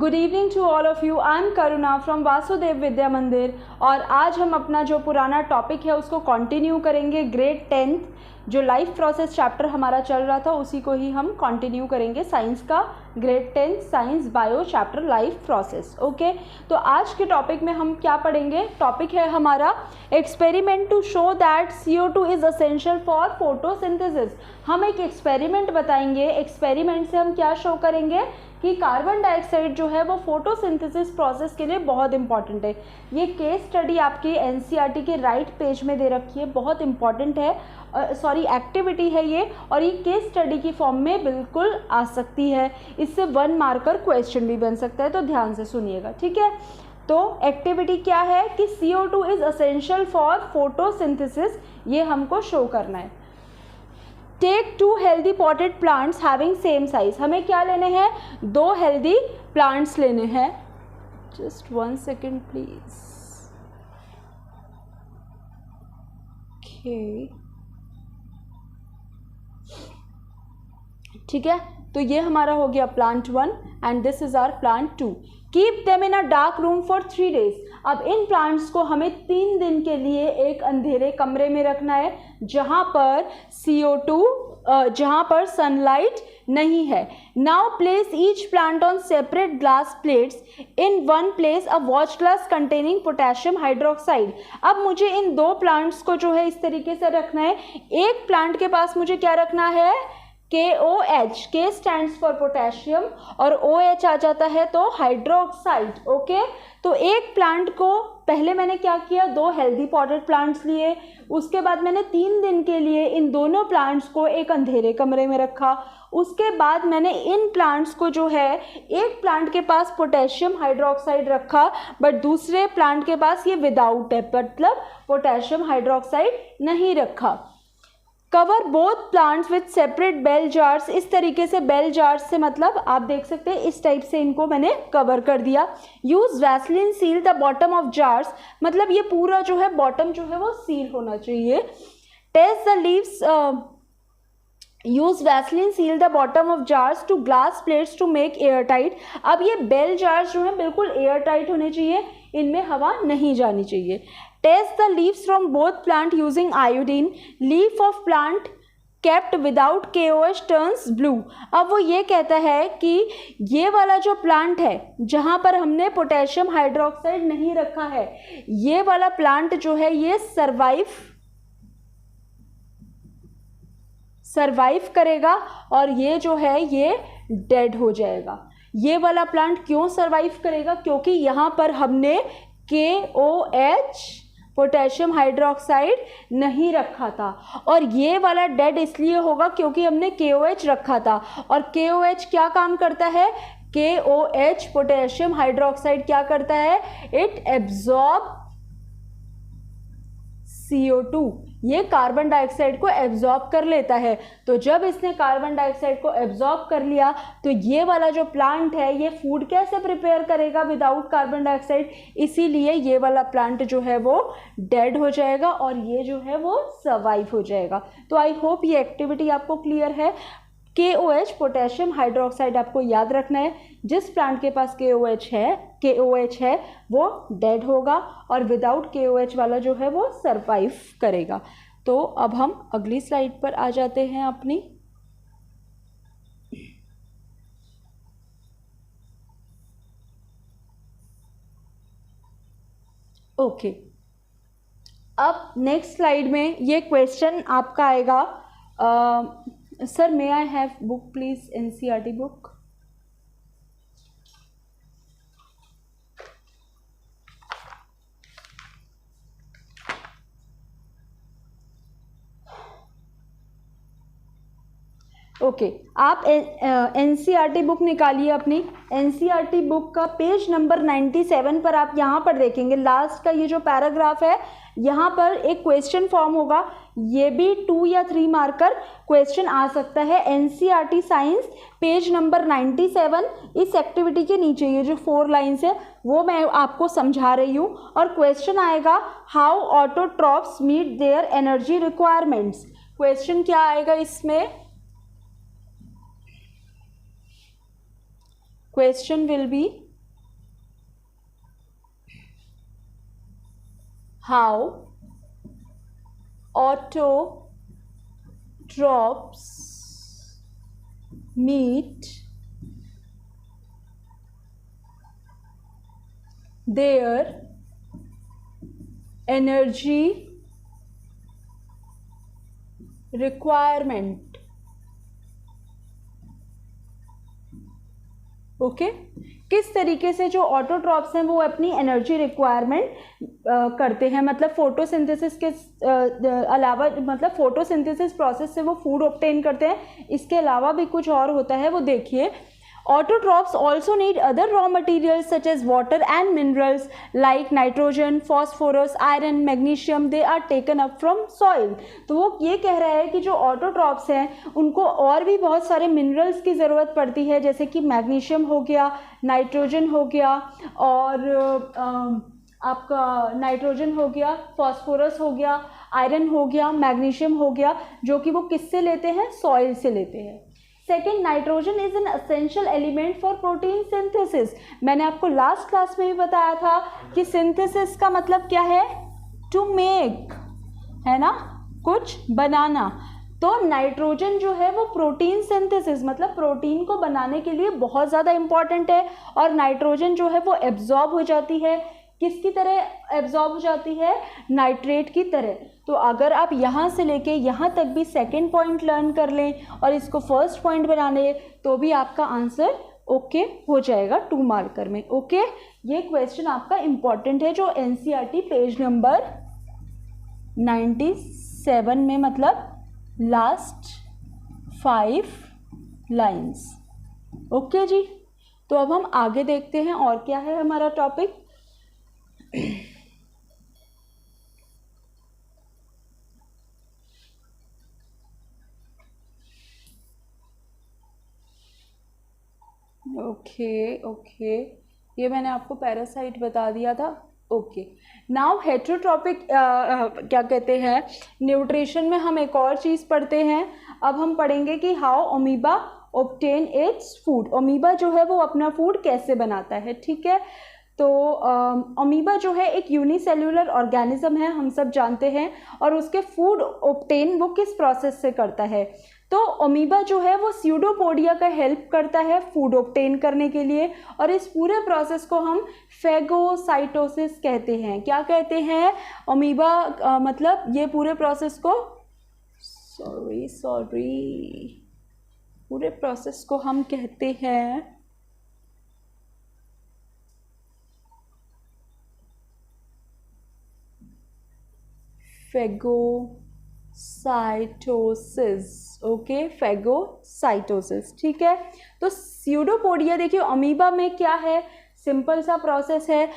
Good evening to all of you. I am Karuna from Vasudev Vidya Mandir और आज हम अपना जो पुराना टॉपिक है उसको कंटिन्यू करेंगे। ग्रेड 10th जो लाइफ प्रोसेस चैप्टर हमारा चल रहा था उसी को ही हम कंटिन्यू करेंगे। साइंस का grade 10 science bio chapter life process. Okay, तो आज के टॉपिक में हम क्या पढ़ेंगे? टॉपिक है हमारा experiment to show that CO2 is essential for photosynthesis. हम एक एक्सपेरिमेंट बताएंगे। एक्सपेरिमेंट से हम क्या शो करेंगे कि कार्बन डाइऑक्साइड जो है वो फोटोसिंथेसिस प्रोसेस के लिए बहुत इंपॉर्टेंट है। ये केस स्टडी आपकी NCERT के राइट पेज में दे रखी है, बहुत इंपॉर्टेंट है, एक्टिविटी है ये, और ये केस स्टडी की फॉर्म में बिल्कुल आ सकती है। इससे 1 मार्कर क्वेश्चन भी बन सकता है, तो ध्यान से सुनिएगा, ठीक है। तो एक्टिविटी क्या है कि CO2 is essential for photosynthesis, ये हमको शो करना है। Take 2 healthy potted plants having same size. हमें क्या लेने हैं? 2 हेल्दी प्लांट्स लेने हैं। Just 1 second please. ओके, ठीक है, तो ये हमारा हो गया plant 1 and this is our plant 2। Keep them in a dark room for 3 days। अब इन प्लांट्स को हमें 3 दिन के लिए एक अंधेरे कमरे में रखना है जहाँ पर CO2 जहाँ पर सनलाइट नहीं है। Now place each plant on separate glass plates in one place a watch glass containing potassium hydroxide. अब मुझे इन 2 प्लांट्स को जो है इस तरीके से रखना है। एक प्लांट के पास मुझे क्या रखना है? KOH, K stands for potassium और OH आ जाता है तो हाइड्रोक्साइड। ओके, तो एक प्लांट को पहले मैंने क्या किया? 2 हेल्दी पॉटेड प्लांट्स लिए, उसके बाद मैंने 3 दिन के लिए इन दोनों प्लांट्स को एक अंधेरे कमरे में रखा। उसके बाद मैंने इन प्लांट्स को जो है, एक प्लांट के पास पोटेशियम हाइड्रोक्साइड रखा बट दूसरे प्लांट के पास ये विदाउट है, मतलब पोटेशियम हाइड्रोक्साइड नहीं रखा। Cover both plants with separate bail jars. इस तरीके से बेल जार्स से मतलब आप देख सकते हैं इस टाइप से इनको मैंने कवर कर दिया। Use Vaseline seal the bottom of jars, मतलब ये पूरा जो है बॉटम जो है वो सील होना चाहिए। Test the leaves, use Vaseline seal the bottom of jars to glass plates to make air tight. अब ये बेल जार्स जो है बिल्कुल एयर टाइट होने चाहिए, इनमें हवा नहीं जानी चाहिए। Test the leaves from both plant using iodine. Leaf of plant kept without KOH turns blue. अब वो ये कहता है कि ये वाला जो प्लांट है जहाँ पर हमने पोटेशियम हाइड्रोक्साइड नहीं रखा है, ये वाला प्लांट जो है ये सरवाइव करेगा और ये जो है ये डेड हो जाएगा। ये वाला प्लांट क्यों सरवाइव करेगा? क्योंकि यहाँ पर हमने KOH पोटेशियम हाइड्रोक्साइड नहीं रखा था, और ये वाला डेड इसलिए होगा क्योंकि हमने KOH रखा था। और KOH क्या काम करता है? KOH पोटेशियम हाइड्रोक्साइड क्या करता है? इट एब्जॉर्ब CO2, ये कार्बन डाइऑक्साइड को एब्जॉर्ब कर लेता है। तो जब इसने कार्बन डाइऑक्साइड को एब्जॉर्ब कर लिया तो ये वाला जो प्लांट है ये फूड कैसे प्रिपेयर करेगा विदाउट कार्बन डाइऑक्साइड? इसीलिए ये वाला प्लांट जो है वो डेड हो जाएगा और ये जो है वो सर्वाइव हो जाएगा। तो आई होप ये एक्टिविटी आपको क्लियर है। KOH पोटेशियम हाइड्रोक्साइड आपको याद रखना है। जिस प्लांट के पास KOH है वो डेड होगा और विदाउट KOH वाला जो है वो सरवाइव करेगा। तो अब हम अगली स्लाइड पर आ जाते हैं अपनी। ओके, अब नेक्स्ट स्लाइड में ये क्वेश्चन आपका आएगा। Sir, may I have book please? NCERT book. Okay, आप NCERT बुक निकालिए अपनी। NCERT बुक का पेज नंबर 97 पर आप यहाँ पर देखेंगे लास्ट का ये जो पैराग्राफ है, यहाँ पर एक क्वेश्चन फॉर्म होगा। ये भी 2 या 3 मार्कर क्वेश्चन आ सकता है। NCERT साइंस पेज नंबर 97, इस एक्टिविटी के नीचे ये जो 4 लाइन्स है वो मैं आपको समझा रही हूँ। और क्वेश्चन आएगा how autotrophs meet their energy requirements. Question क्या आएगा इसमें? Question will be how autotrophs meet their energy requirement. Okay किस तरीके से जो ऑटोट्रॉप्स हैं वो अपनी एनर्जी रिक्वायरमेंट करते हैं, मतलब फोटोसिंथेसिस के अलावा, मतलब फोटोसिंथेसिस प्रोसेस से वो फूड ऑब्टेन करते हैं, इसके अलावा भी कुछ और होता है वो देखिए। Autotrophs also need other raw materials such as water and minerals like nitrogen, phosphorus, iron, magnesium. They are taken up from soil. तो वो ये कह रहा है कि जो ऑटोट्रॉप्स हैं उनको और भी बहुत सारे मिनरल्स की ज़रूरत पड़ती है, जैसे कि मैग्नीशियम हो गया, नाइट्रोजन हो गया, और आपका नाइट्रोजन हो गया, फॉस्फोरस हो गया, आयरन हो गया, मैग्नीशियम हो गया, जो कि वो किससे लेते हैं, सॉइल से लेते हैं। Second, nitrogen is an essential element for protein synthesis. मैंने आपको लास्ट क्लास में भी बताया था कि सिंथेसिस का मतलब क्या है, टू मेक, है ना, कुछ बनाना। तो नाइट्रोजन जो है वो प्रोटीन सिंथेसिस मतलब प्रोटीन को बनाने के लिए बहुत ज़्यादा इम्पॉर्टेंट है, और नाइट्रोजन जो है वो एब्जॉर्ब हो जाती है, किसकी तरह एब्जॉर्ब हो जाती है, नाइट्रेट की तरह। तो अगर आप यहाँ से लेके यहाँ तक भी सेकंड पॉइंट लर्न कर लें और इसको फर्स्ट पॉइंट बना लें तो भी आपका आंसर ओके हो जाएगा 2 मार्कर में। ओके, ये क्वेश्चन आपका इम्पॉर्टेंट है जो एनसीईआरटी पेज नंबर 97 में, मतलब लास्ट 5 लाइन्स। ओके जी, तो अब हम आगे देखते हैं और क्या है हमारा टॉपिक। ओके, ये मैंने आपको पैरासाइट बता दिया था। ओके, नाउ हेटेरोट्रॉपिक क्या कहते हैं, न्यूट्रिशन में हम एक और चीज़ पढ़ते हैं। अब हम पढ़ेंगे कि how amoeba obtain its food. Amoeba जो है वो अपना फूड कैसे बनाता है, ठीक है। तो अमीबा जो है एक यूनिसेल्यूलर ऑर्गेनिज्म है, हम सब जानते हैं, और उसके फूड ऑब्टेन वो किस प्रोसेस से करता है। तो अमीबा जो है वो स्यूडोपोडिया का हेल्प करता है फूड ऑब्टेन करने के लिए, और इस पूरे प्रोसेस को हम फेगोसाइटोसिस कहते हैं। क्या कहते हैं, अमीबा मतलब ये पूरे प्रोसेस को पूरे प्रोसेस को हम कहते हैं फेगोसाइटोसिस। ओके, फेगोसाइटोसिस, ठीक है। तो स्यूडोपोडिया देखिए अमीबा में क्या है, सिंपल सा प्रोसेस है।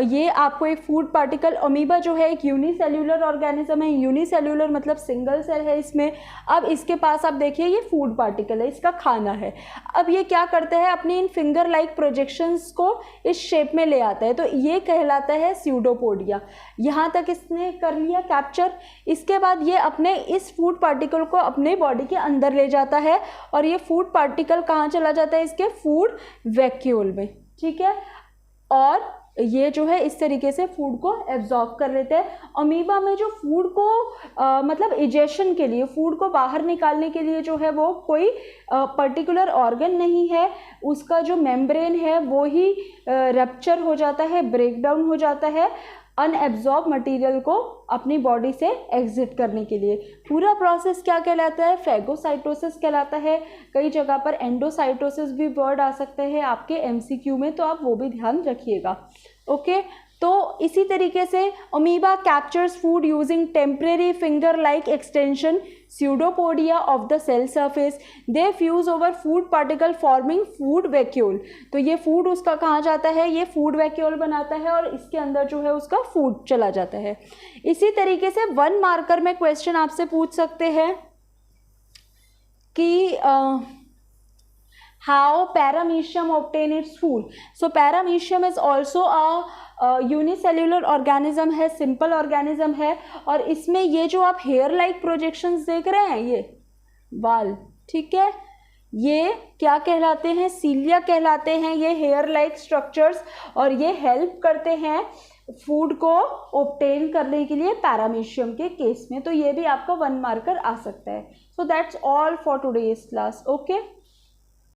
ये आपको एक फूड पार्टिकल, अमीबा जो है एक यूनिसेल्यूलर ऑर्गेनिज्म है, यूनिसेल्यूलर मतलब सिंगल सेल है इसमें। अब इसके पास आप देखिए ये फूड पार्टिकल है, इसका खाना है। अब ये क्या करता है, अपनी इन फिंगर लाइक प्रोजेक्शंस को इस शेप में ले आता है, तो ये कहलाता है स्यूडोपोडिया। यहाँ तक इसने कर लिया कैप्चर। इसके बाद ये अपने इस फूड पार्टिकल को अपने बॉडी के अंदर ले जाता है, और ये फूड पार्टिकल कहाँ चला जाता है, इसके फूड वैक्यूल में, ठीक है। और ये जो है इस तरीके से फूड को एब्जॉर्ब कर लेते हैं। अमीबा में जो फूड को मतलब इजेशन के लिए, फूड को बाहर निकालने के लिए जो है वो कोई पर्टिकुलर ऑर्गन नहीं है, उसका जो मेम्ब्रेन है वो ही रप्चर हो जाता है, ब्रेक डाउन हो जाता है अनएब्जॉर्ब मटेरियल को अपनी बॉडी से एग्जिट करने के लिए। पूरा प्रोसेस क्या कहलाता है, फेगोसाइटोसिस कहलाता है। कई जगह पर एंडोसाइटोसिस भी वर्ड आ सकते हैं आपके एमसीक्यू में, तो आप वो भी ध्यान रखिएगा। ओके, तो इसी तरीके से amoeba captures food using temporary finger like extension pseudopodia of the cell surface. They fuse over food particle forming food vacuole. तो ये फूड उसका कहाँ जाता है, ये फूड वैक्यूल बनाता है, और इसके अंदर जो है उसका फूड चला जाता है। इसी तरीके से 1 मार्कर में क्वेश्चन आपसे पूछ सकते हैं कि how paramecium obtain its food. So paramecium is also a unicellular organism है, सिंपल ऑर्गेनिज्म है, और इसमें ये जो आप हेयर लाइक प्रोजेक्शंस देख रहे हैं, ये बाल, ठीक है, ये क्या कहलाते हैं, सीलिया कहलाते हैं, ये हेयर लाइक स्ट्रक्चर्स, और ये हेल्प करते हैं फूड को ऑब्टेन करने के लिए पैरामीशियम के केस में। तो ये भी आपका 1 मार्कर आ सकता है। So that's all for today's class. Okay.